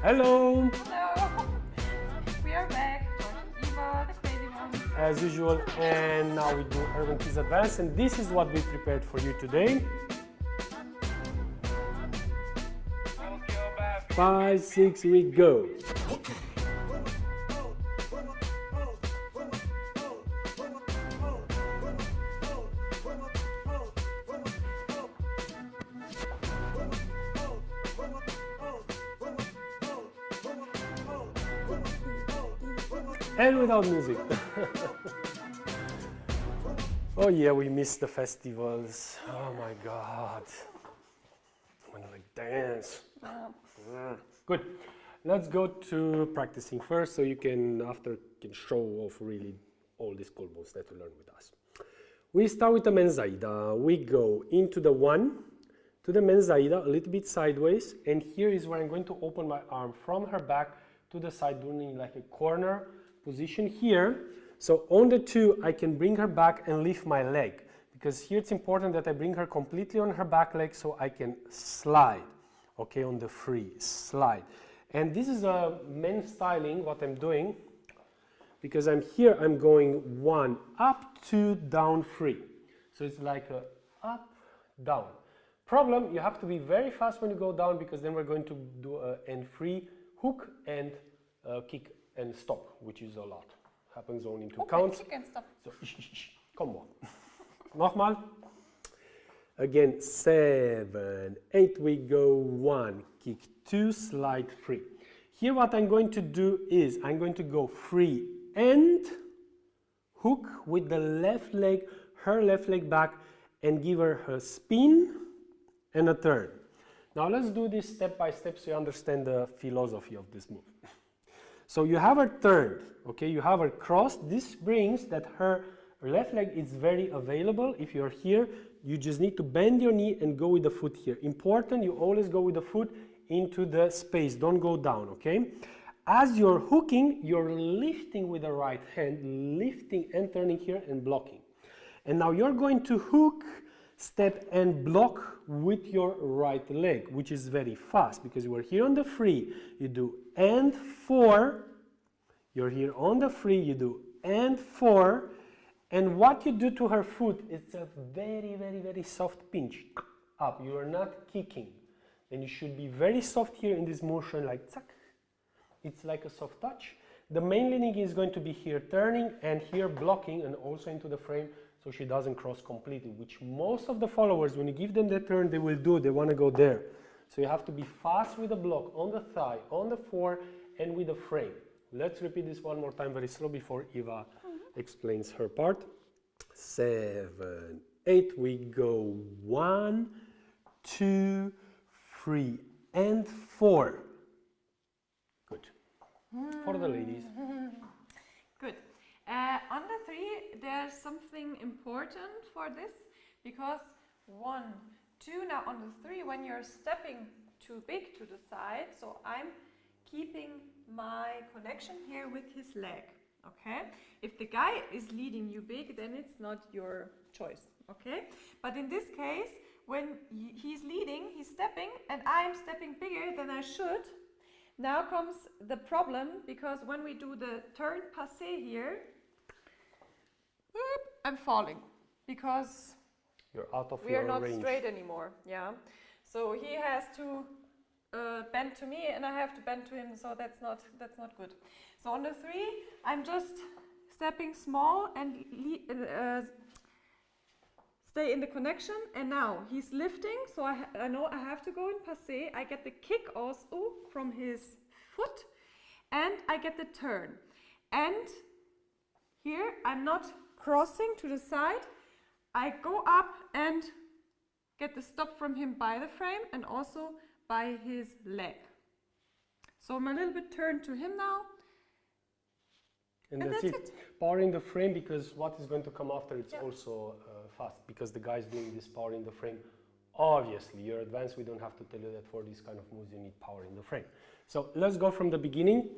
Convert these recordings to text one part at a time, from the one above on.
Hello! Hello! We are back. Eva, the crazy one. As usual, and now we do Urban Kids Advanced, and this is what we prepared for you today. 5, 6, we go. And without music. Oh yeah, we missed the festivals. Oh my God. I want to like dance. Good. Let's go to practicing first, so you can show off really all these cool moves that you learned with us. We start with the menzaida. We go into the 1 to the menzaida, a little bit sideways, and here is where I'm going to open my arm from her back to the side, doing like a corner position here. So on the 2, I can bring her back and lift my leg, because here it's important that I bring her completely on her back leg so I can slide, okay, on the free, slide. And this is a men's styling, what I'm doing, because I'm here, I'm going 1, up, 2, down, free. So it's like a up, down. Problem, you have to be very fast when you go down, because then we're going to do a and free, hook and kick and stop, which is a lot. Happens only in 2 counts. Kick and stop. So, come on. Nochmal. Again, 7, 8, we go 1, kick 2, slide free. Here what I'm going to do is, I'm going to go free and hook with the left leg, her left leg back, and give her a spin and a turn. Now let's do this step by step so you understand the philosophy of this move. So you have her turned, okay, you have her crossed. This brings that her left leg is very available. If you're here, you just need to bend your knee and go with the foot here. Important, you always go with the foot into the space, don't go down, okay? As you're hooking, you're lifting with the right hand, lifting and turning here and blocking. And now you're going to hook, step and block with your right leg, which is very fast, because you are here on the free, you do and 4, you're here on the free, you do and 4, and what you do to her foot, it's a very, very, very soft pinch up. You are not kicking. Then you should be very soft here in this motion, like zack. It's like a soft touch. The main leaning is going to be here turning and here blocking, and also into the frame, so she doesn't cross completely, which most of the followers, when you give them the turn, they will do. They want to go there. So you have to be fast with the block on the thigh, on the 4, and with the frame. Let's repeat this one more time very slow before Eva explains her part. 7, 8, we go 1, 2, 3, and 4. Good. For the ladies. Good. On the 3, there's something important for this, because 1, 2, now on the 3, when you're stepping too big to the side, so I'm keeping my connection here with his leg, okay? If the guy is leading you big, then it's not your choice, okay? But in this case, when he's leading, he's stepping, and I'm stepping bigger than I should, now comes the problem, because when we do the turn passé here, I'm falling, because you're out of we are not range. Straight anymore, yeah. So he has to bend to me, and I have to bend to him, so that's not good. So on the 3, I'm just stepping small and stay in the connection, and now he's lifting, so I know I have to go in passé. I get the kick also from his foot, and I get the turn. And here I'm not crossing to the side. I go up and get the stop from him by the frame and also by his leg. So I'm a little bit turned to him now. And that's it. Powering the frame, because what is going to come after, it's also fast, because the guy's doing this power in the frame. Obviously, you're advanced, we don't have to tell you that for these kind of moves you need power in the frame. So let's go from the beginning.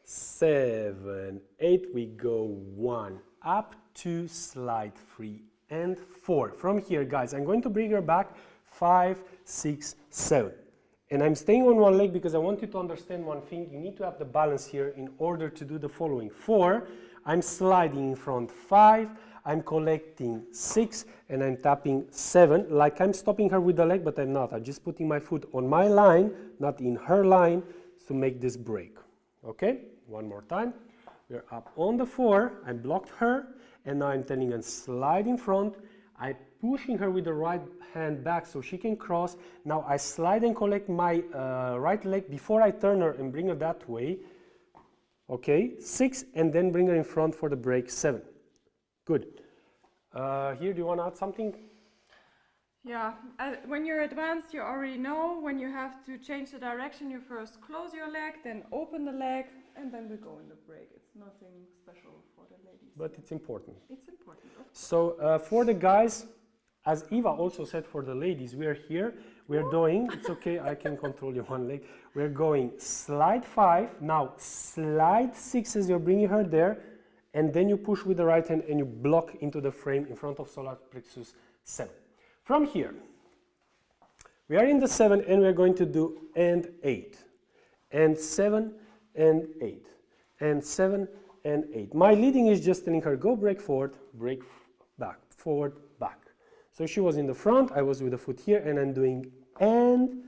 7, 8, we go 1, up, 2, slide 3, and 4. From here, guys, I'm going to bring her back 5, 6, 7. And I'm staying on one leg because I want you to understand one thing. You need to have the balance here in order to do the following. 4, I'm sliding in front. 5, I'm collecting 6, and I'm tapping 7, like I'm stopping her with the leg, but I'm not. I'm just putting my foot on my line, not in her line, to make this break. Okay? One more time. We're up on the 4, I blocked her, and now I'm turning and slide in front. I'm pushing her with the right hand back so she can cross. Now I slide and collect my right leg before I turn her and bring her that way. Okay, 6, and then bring her in front for the break, 7. Good. Here, do you want to add something? Yeah, when you're advanced, you already know when you have to change the direction, you first close your leg, then open the leg, and then we go in the break. It's nothing special for the ladies. But it's important. It's important. So for the guys, as Eva also said for the ladies, we are here, we are doing, it's okay, I can control your one leg. We're going slide 5, now slide 6 as you're bringing her there, and then you push with the right hand and you block into the frame in front of solar plexus 7. From here, we are in the 7 and we're going to do and 8, and 7 and 8, and 7 and 8. My leading is just telling her go break forward, break back, forward, back. So she was in the front, I was with the foot here, and I'm doing and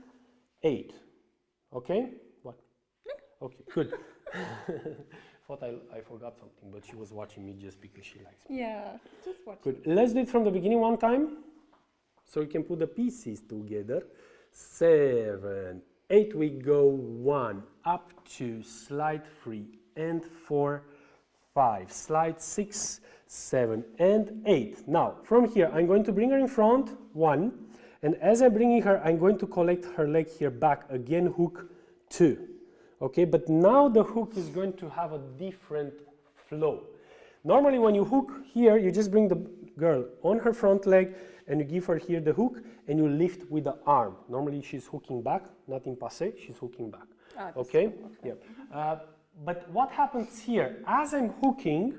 8. Okay? What? Okay, good. Thought I forgot something, but she was watching me just because she likes me. Yeah, just watch. Good. Let's do it from the beginning one time, so we can put the pieces together. 7, 8, we go 1, up 2, slide 3, and 4, 5, slide 6, 7, and 8. Now, from here, I'm going to bring her in front, 1, and as I'm bringing her, I'm going to collect her leg here back, again, hook 2. Okay, but now the hook is going to have a different flow. Normally, when you hook here, you just bring the girl on her front leg, and you give her here the hook, and you lift with the arm. Normally, she's hooking back, not in passé, she's hooking back. Okay? Yeah. But what happens here, as I'm hooking,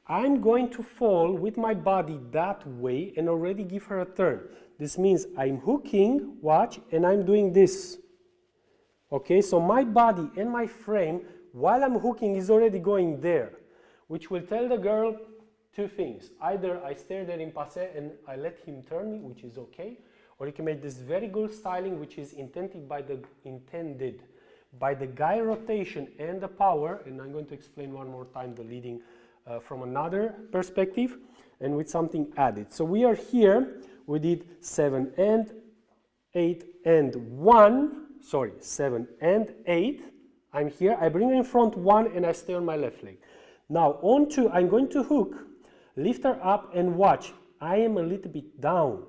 I'm going to fall with my body that way and already give her a turn. This means I'm hooking, watch, and I'm doing this. Okay, so my body and my frame, while I'm hooking, is already going there, which will tell the girl two things. Either I stay there in passé and I let him turn me, which is okay, or you can make this very good styling, which is intended by the guy rotation and the power, and I'm going to explain one more time the leading from another perspective and with something added. So we are here, we did 7 and 8 and 1, sorry, 7 and 8. I'm here, I bring her in front 1 and I stay on my left leg. Now on 2, I'm going to hook, lift her up and watch. I am a little bit down.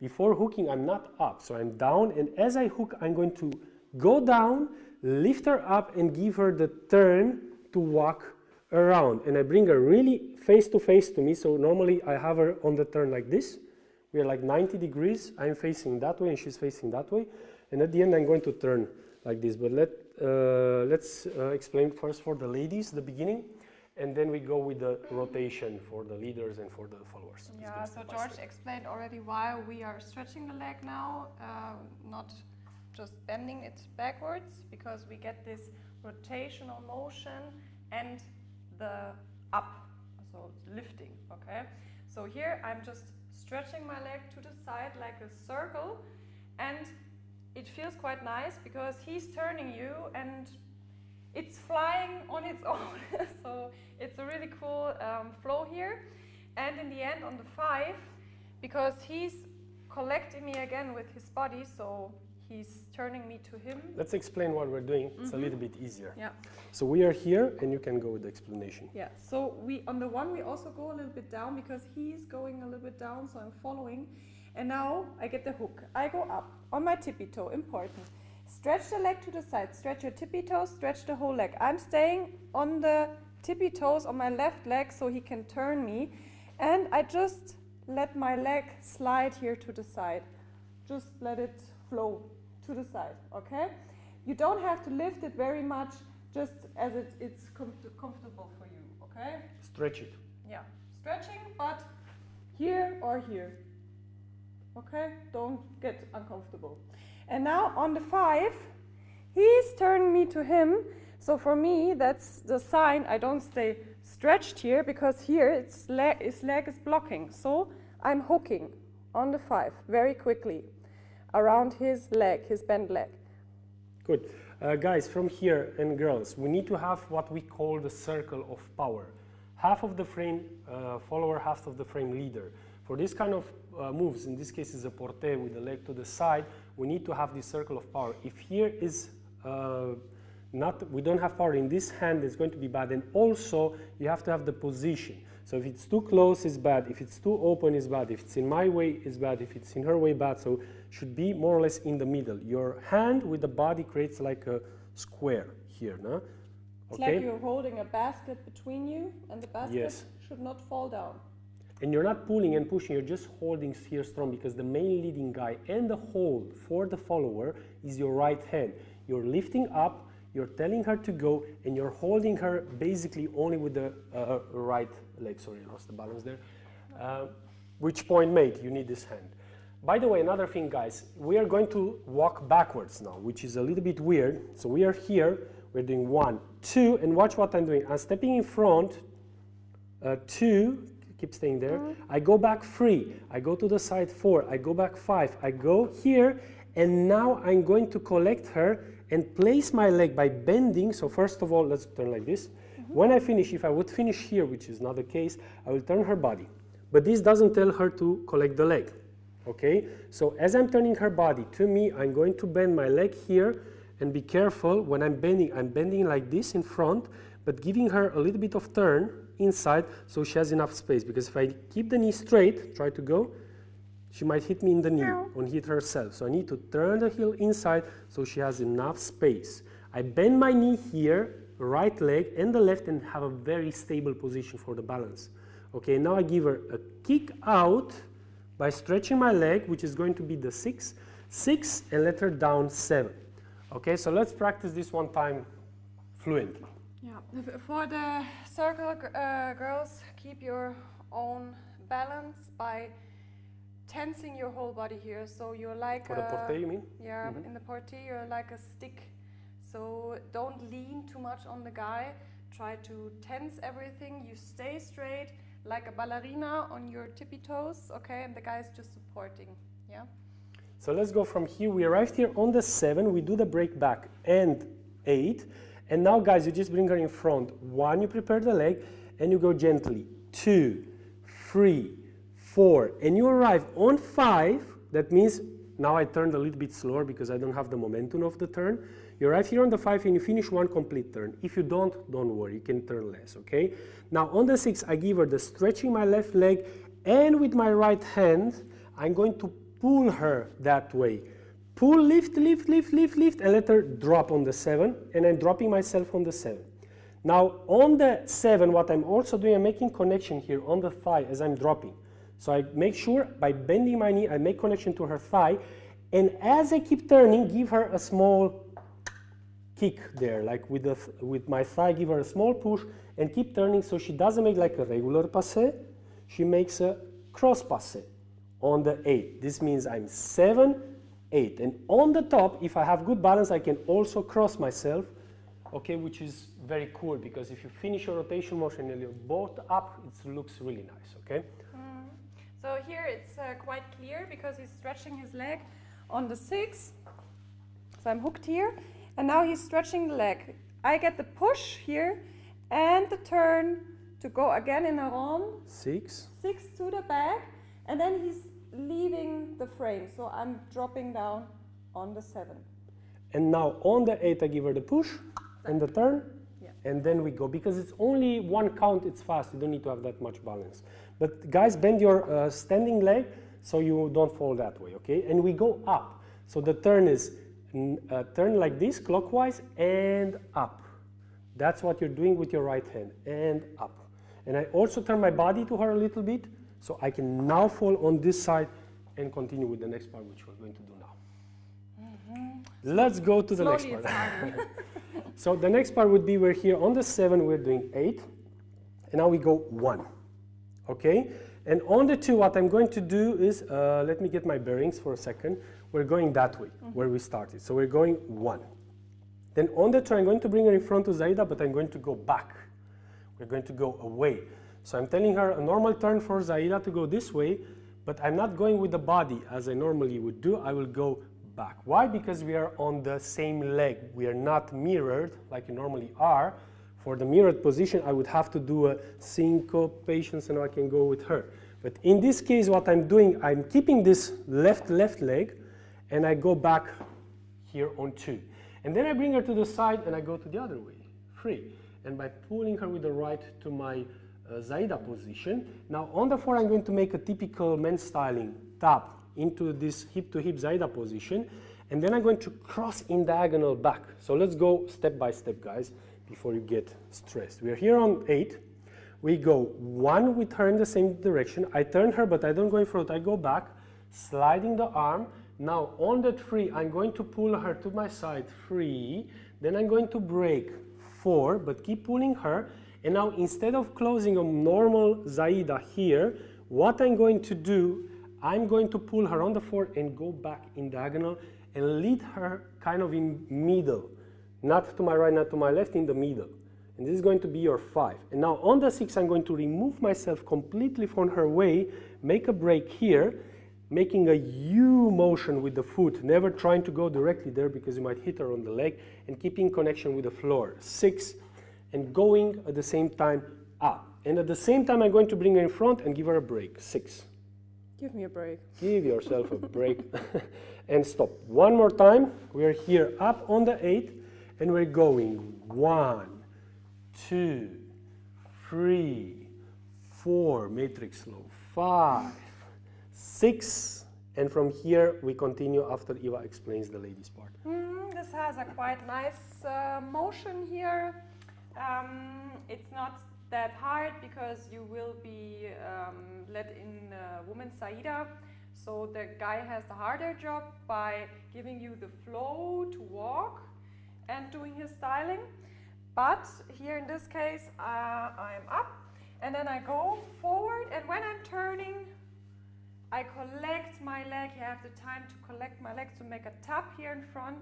Before hooking, I'm not up, so I'm down, and as I hook, I'm going to go down, lift her up and give her the turn to walk around. And I bring her really face to me, so normally I have her on the turn like this. We are like 90 degrees, I'm facing that way and she's facing that way. And at the end I'm going to turn like this, but let's explain first for the ladies, the beginning, and then we go with the rotation for the leaders and for the followers. Yeah, so George explained already why we are stretching the leg now, not just bending it backwards, because we get this rotational motion and the up, so lifting, okay? So here I'm just stretching my leg to the side like a circle, and it feels quite nice because he's turning you and it's flying on its own. So it's a really cool flow here. And in the end on the 5, because he's collecting me again with his body, so he's turning me to him. Let's explain what we're doing. It's a little bit easier. Yeah. So we are here and you can go with the explanation. Yeah, so on the 1 we also go a little bit down because he's going a little bit down, so I'm following. And now I get the hook. I go up on my tippy toe, important. Stretch the leg to the side, stretch your tippy toes, stretch the whole leg. I'm staying on the tippy toes on my left leg so he can turn me. And I just let my leg slide here to the side. Just let it flow to the side, okay? You don't have to lift it very much, just as it's comfortable for you, okay? Stretch it. Yeah, stretching, but here or here. Okay, don't get uncomfortable. And now on the 5, He's turning me to him. So for me, that's the sign I don't stay stretched here, because here his leg is blocking. So I'm hooking on the 5 very quickly around his leg, his bent leg. Good. Guys, from here, and girls, we need to have what we call the circle of power. Half of the frame follower, half of the frame leader. For this kind of moves, in this case is a porté with the leg to the side, we need to have this circle of power. If here is we don't have power in this hand, it's going to be bad. And also, you have to have the position. So if it's too close, it's bad. If it's too open, it's bad. If it's in my way, it's bad. If it's in her way, bad. So should be more or less in the middle. Your hand with the body creates like a square here, no? It's like you're holding a basket between you, and the basket should not fall down. And you're not pulling and pushing, you're just holding here strong, because the main leading guy and the hold for the follower is your right hand. You're lifting up, you're telling her to go, and you're holding her basically only with the right leg. Sorry, I lost the balance there. Which point made, you need this hand. By the way, another thing, guys, we are going to walk backwards now, which is a little bit weird. So we are here, we're doing 1, 2, and watch what I'm doing. I'm stepping in front, 2, keep staying there. I go back 3, I go to the side 4, I go back 5, I go here, and now I'm going to collect her and place my leg by bending. So first of all, let's turn like this. When I finish, if I would finish here, which is not the case, I will turn her body. But this doesn't tell her to collect the leg. Okay, so as I'm turning her body to me, I'm going to bend my leg here, and be careful when I'm bending like this in front, but giving her a little bit of turn inside so she has enough space, because if I keep the knee straight, try to go, she might hit me in the knee or hit herself. So I need to turn the heel inside so she has enough space. I bend my knee here, right leg and the left, and have a very stable position for the balance. Okay, now I give her a kick out by stretching my leg, which is going to be the 6, and let her down 7. Okay, so let's practice this one time fluently. Yeah, for the circle, girls, keep your own balance by tensing your whole body here. So you're like for the porté, you mean? Yeah, in the porté you're like a stick. So don't lean too much on the guy. Try to tense everything. You stay straight, like a ballerina on your tippy toes, okay? And the guy is just supporting, yeah? So let's go from here. We arrived here on the 7. We do the break back and 8. And now, guys, you just bring her in front. 1, you prepare the leg, and you go gently. 2, 3, 4, and you arrive on 5. That means now I turned a little bit slower because I don't have the momentum of the turn. You arrive here on the 5 and you finish 1 complete turn. If you don't worry, you can turn less, okay? Now on the 6, I give her the stretching my left leg, and with my right hand, I'm going to pull her that way. Pull, lift, lift, lift, lift, lift, and let her drop on the 7, and I'm dropping myself on the 7. Now on the 7, what I'm also doing, I'm making connection here on the thigh as I'm dropping. So I make sure by bending my knee, I make connection to her thigh, and as I keep turning, give her a small kick there, like with my thigh, give her a small push, and keep turning so she doesn't make like a regular passé, she makes a cross passé on the 8. This means I'm 7, 8, and on the top, if I have good balance, I can also cross myself, okay, which is very cool, because if you finish your rotation motion and you're both up, it looks really nice, okay? So here it's quite clear because he's stretching his leg on the 6. So I'm hooked here, and now he's stretching the leg. I get the push here and the turn to go again in a rond. 6 to the back, and then he's leaving the frame. So I'm dropping down on the 7. And now on the 8, I give her the push and the turn, and then we go. Because it's only 1 count, it's fast. You don't need to have that much balance. But guys, bend your standing leg so you don't fall that way, okay? And we go up. So the turn is turn like this, clockwise, and up. That's what you're doing with your right hand, and up. And I also turn my body to her a little bit, so I can now fall on this side and continue with the next part, which we're going to do now. Let's go to the next part. So the next part would be, we're here on the 7, we're doing 8, and now we go 1. Okay, and on the 2, what I'm going to do is, let me get my bearings for a second. We're going that way, where we started. So we're going 1. Then on the 2, I'm going to bring her in front to Zaida, but I'm going to go back. We're going to go away. So I'm telling her a normal turn for Zaida to go this way, but I'm not going with the body as I normally would do. I will go back. Why? Because we are on the same leg. We are not mirrored like you normally are. For the mirrored position, I would have to do a syncopation, so now I can go with her. But in this case, what I'm doing, I'm keeping this left leg, and I go back here on 2. And then I bring her to the side, and I go to the other way, free. And by pulling her with the right to my Zaida position. Now on the 4, I'm going to make a typical men's styling tap into this hip-to-hip Zaida position, and then I'm going to cross in diagonal back. So let's go step by step, guys, before you get stressed. We're here on 8. We go 1 with her in the same direction. I turn her, but I don't go in front. I go back, sliding the arm. Now on that 3, I'm going to pull her to my side, 3. Then I'm going to break 4, but keep pulling her. And now instead of closing a normal Zaida here, what I'm going to do, I'm going to pull her on the 4 and go back in diagonal and lead her kind of in middle. Not to my right, not to my left, in the middle. And this is going to be your 5. And now on the 6, I'm going to remove myself completely from her way, make a break here, making a U motion with the foot, never trying to go directly there because you might hit her on the leg, and keeping connection with the floor. 6. And going at the same time up. And at the same time, I'm going to bring her in front and give her a break. 6. Give me a break. Give yourself a break. And stop. One more time. We're here up on the 8, and we're going 1, 2, 3, 4, matrix slow, 5, 6, and from here we continue after Eva explains the ladies part. This has a quite nice motion here. It's not that hard because you will be let in women's Zaida, so the guy has the harder job by giving you the flow to walk and doing his styling. But here in this case, I'm up and then I go forward, and when I'm turning, I collect my leg. You have the time to collect my legs to make a tap here in front,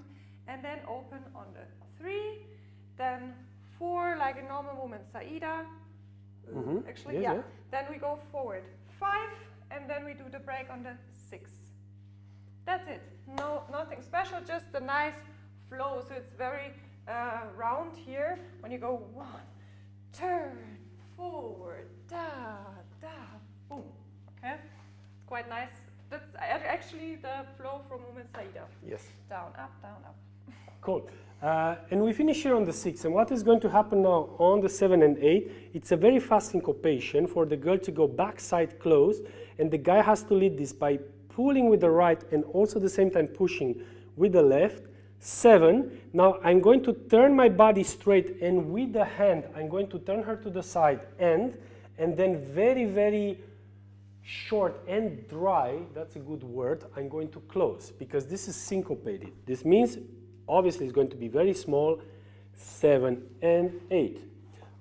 and then open on the 3, then 4 like a normal woman's Zaida. Actually, yes, yeah. Then we go forward 5, and then we do the break on the 6. That's it. No, nothing special, just a nice flow. So it's very round here. When you go 1, turn, forward, da, da, boom. Okay, it's quite nice. That's actually the flow from women's Zaida. Yes. Down, up, down, up. Cool. And we finish here on the 6. And what is going to happen now on the 7 and 8, it's a very fast syncopation for the girl to go backside close, and the guy has to lead this by pulling with the right and also at the same time pushing with the left. 7. Now I'm going to turn my body straight, and with the hand I'm going to turn her to the side and then very, very short and dry, that's a good word, I'm going to close because this is syncopated. This means obviously it's going to be very small, 7 and 8.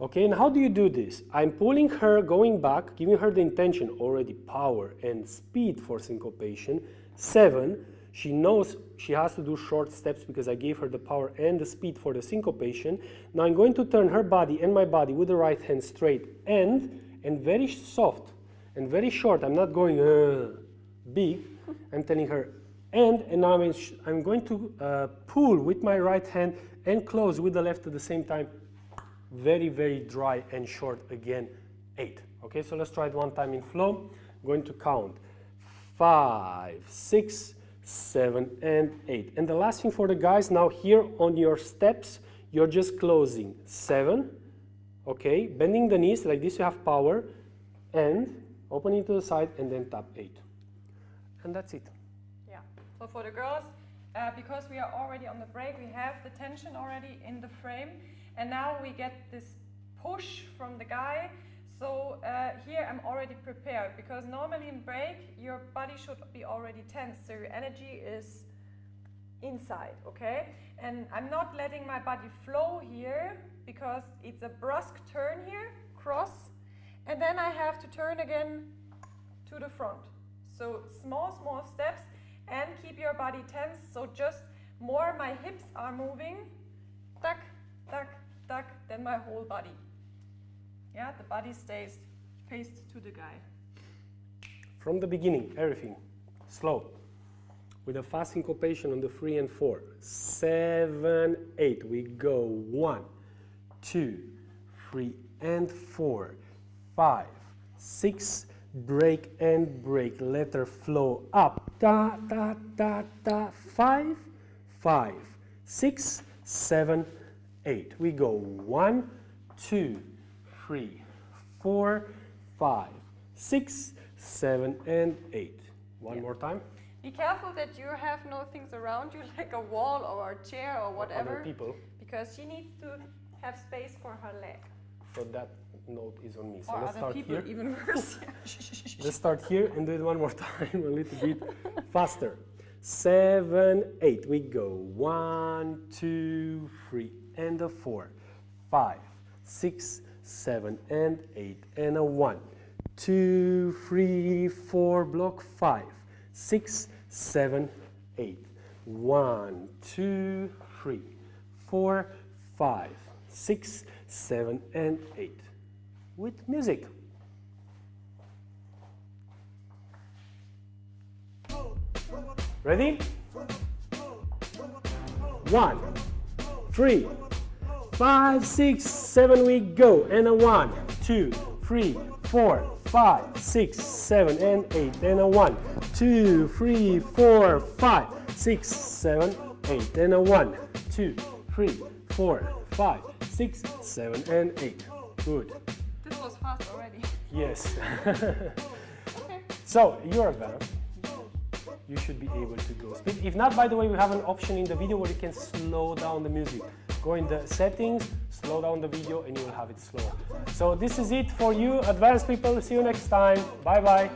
Okay, and how do you do this? I'm pulling her, going back, giving her the intention, already power and speed for syncopation. 7, she knows she has to do short steps because I gave her the power and the speed for the syncopation. Now I'm going to turn her body and my body with the right hand straight and very soft and very short. I'm not going big. I'm telling her and now I'm going to pull with my right hand and close with the left at the same time. Very, very dry and short again, 8. Okay, so let's try it one time in flow. I'm going to count 5, 6, 7, and 8. And the last thing for the guys, now here on your steps, you're just closing 7, okay, bending the knees like this, you have power, and opening to the side, and then tap 8. And that's it. Yeah, so for the girls, because we are already on the break, we have the tension already in the frame, and now we get this push from the guy. So here I'm already prepared, because normally in break your body should be already tense, so your energy is inside, okay? And I'm not letting my body flow here because it's a brusque turn here, cross, and then I have to turn again to the front. So small, small steps, and keep your body tense, so just more my hips are moving tuck, tuck, tuck, then my whole body. Yeah, the body stays faced to the guy. From the beginning, everything slow, with a fast syncopation on the 3 and 4. 7, 8. We go 1, 2, 3 and 4, 5, 6. Break and break. Let her flow up. Da da da da. 5, 5, 6, 7, 8. We go 1, 2, 3, 4, 5, 6, 7 and 8. One more time. Be careful that you have no things around you like a wall or a chair or whatever. Other people. Because she needs to have space for her leg. So that note is on me. So or let's other start people, here. even worse. Let's start here and do it one more time, a little bit faster. 7, 8. We go 1, 2, 3 and a 4, 5, 6, 7 and 8 and a 1, 2, 3, 4. Block 5, 6, 7, 8. 1, 2, 3, 4, 5, 6, 7 and 8. With music. Ready? 1, 3, 5, 6, 7. We go. And a 1, 2, 3, 4, 5, 6, 7 and 8. And a 1, 2, 3, 4, 5, 6, 7, 8. And a 1, 2, 3, 4, 5, 6, 7 and 8. Good. This was fast already. Yes. Okay. So you are better. You should be able to go speed. If not, by the way, we have an option in the video where you can slow down the music. Go in the settings, slow down the video, and you will have it slow. So this is it for you, advanced people. See you next time. Bye bye.